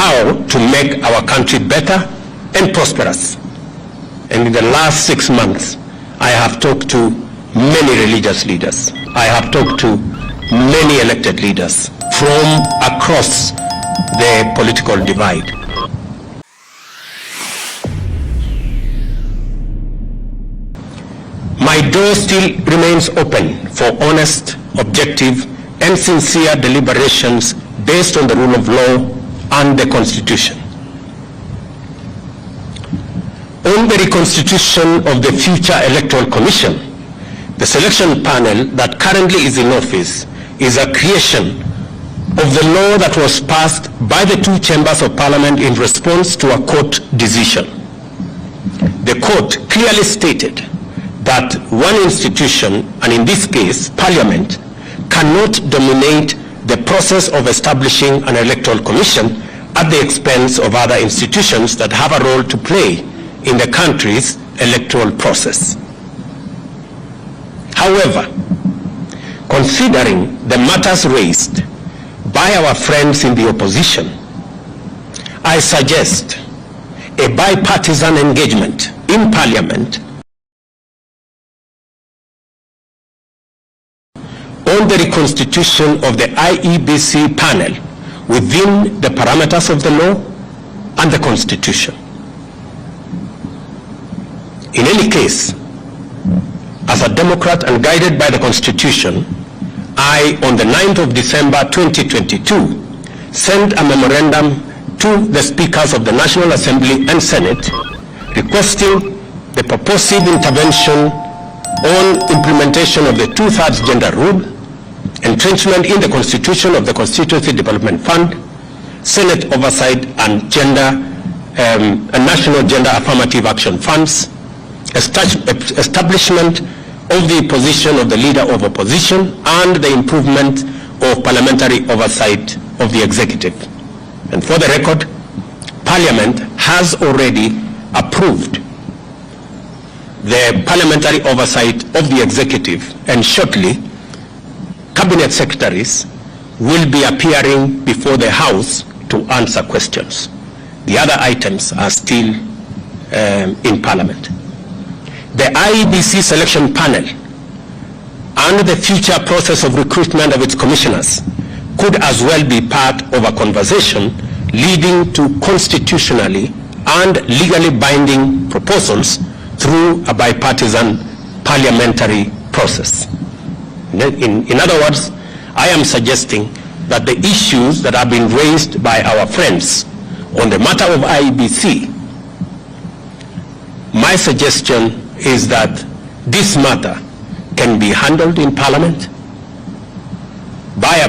how to make our country better and prosperous. And in the last 6 months, I have talked to many religious leaders. I have talked to many elected leaders from across the political divide. My door still remains open for honest, objective, and sincere deliberations based on the rule of law and the Constitution. On the reconstitution of the future Electoral Commission, the selection panel that currently is in office is a creation of the law that was passed by the two chambers of parliament in response to a court decision. The court clearly stated that one institution, and in this case, Parliament, cannot dominate the process of establishing an electoral commission at the expense of other institutions that have a role to play in the country's electoral process. However, considering the matters raised by our friends in the opposition, I suggest a bipartisan engagement in Parliament on the reconstitution of the IEBC panel within the parameters of the law and the Constitution. In any case, as a Democrat and guided by the Constitution, I, on the 9th of December 2022, sent a memorandum to the Speakers of the National Assembly and Senate requesting the purposive intervention on implementation of the 2/3 gender rule, entrenchment in the Constitution of the Constituency Development Fund, Senate oversight and national gender affirmative action funds, establishment of the position of the leader of opposition, and the improvement of parliamentary oversight of the executive. And for the record, Parliament has already approved the parliamentary oversight of the executive, and shortly, cabinet secretaries will be appearing before the House to answer questions. The other items are still in Parliament. The IEBC selection panel and the future process of recruitment of its commissioners could as well be part of a conversation leading to constitutionally and legally binding proposals through a bipartisan parliamentary process. In other words, I am suggesting that the issues that have been raised by our friends on the matter of IEBC, my suggestion is that this matter can be handled in Parliament by a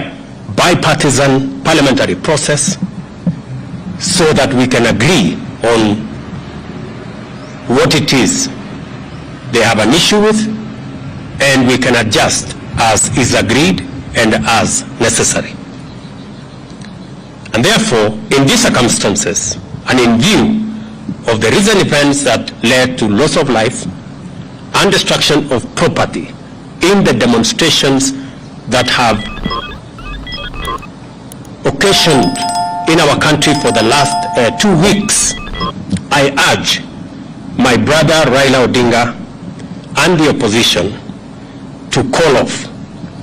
bipartisan parliamentary process so that we can agree on what it is they have an issue with, and we can adjust as is agreed and as necessary. And therefore, in these circumstances, and in view of the recent events that led to loss of life and destruction of property in the demonstrations that have occasioned in our country for the last 2 weeks, I urge my brother Raila Odinga and the opposition to call off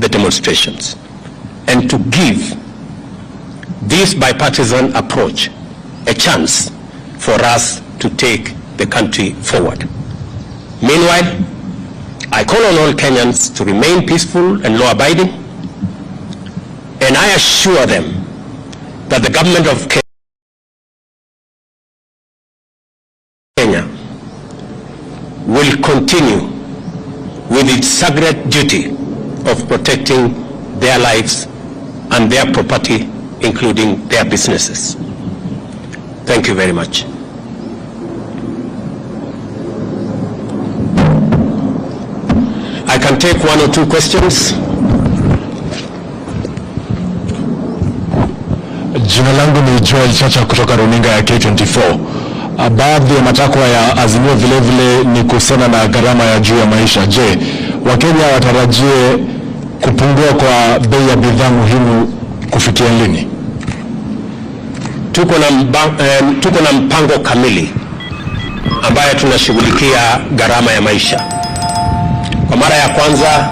the demonstrations and to give this bipartisan approach a chance for us to take the country forward. Meanwhile, I call on all Kenyans to remain peaceful and law-abiding, and I assure them that the government of Kenya will continue with its sacred duty of protecting their lives and their property, including their businesses. Thank you very much. I can take 1 or 2 questions. Jina langu ni Chacha kutoka runinga ya K24. Baadhi ya matakwa ya Azimio vile vile ni kuhusiana na gharama ya juu ya maisha. Je, Wakenya watarajie kupungua kwa bei ya bidhaa muhimu kufikia lini? tuko na mpango kamili ambayo tunashughulikia gharama ya maisha. Kwa mara ya kwanza